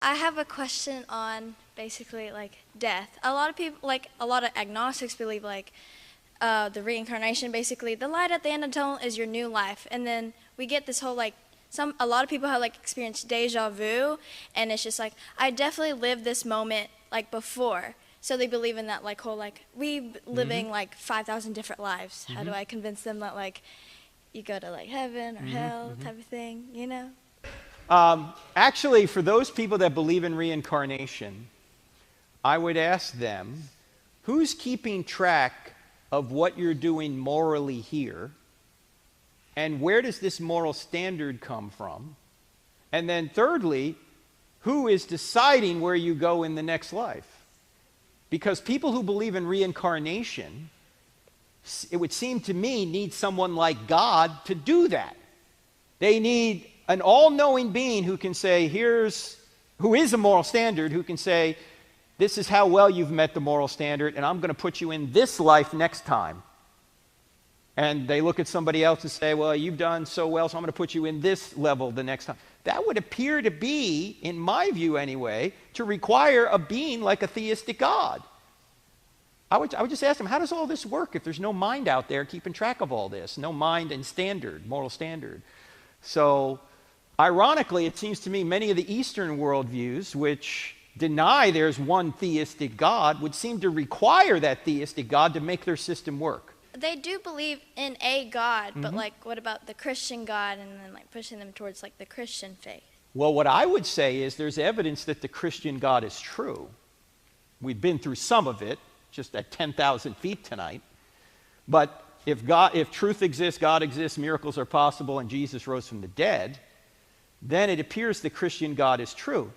I have a question on basically like death. A lot of people, like a lot of agnostics, believe like the reincarnation. Basically, the light at the end of the tunnel is your new life, and then we get this whole like a lot of people have like experienced deja vu, and it's just like I definitely lived this moment like before. So they believe in that like whole like we living like 5,000 different lives. How do I convince them that like you go to like heaven or hell type of thing, you know? Actually, for those people that believe in reincarnation, I would ask them, who's keeping track of what you're doing morally here? And where does this moral standard come from? And then thirdly, who is deciding where you go in the next life? Because people who believe in reincarnation, it would seem to me, need someone like God to do that. They need an all-knowing being who can say, who is a moral standard, who can say, this is how well you've met the moral standard, and I'm going to put you in this life next time. And they look at somebody else and say, well, you've done so well, so I'm going to put you in this level the next time. That would appear to be, in my view anyway, to require a being like a theistic God. I would just ask them, how does all this work if there's no mind out there keeping track of all this? No mind and standard, moral standard. So, ironically, it seems to me many of the Eastern worldviews, which deny there's one theistic God, would seem to require that theistic God to make their system work. They do believe in a God, but like what about the Christian God, and then like pushing them towards like the Christian faith? Well, what I would say is there's evidence that the Christian God is true. We've been through some of it, just at 10,000 feet tonight. But if truth exists, God exists, miracles are possible, and Jesus rose from the dead, then it appears the Christian God is true.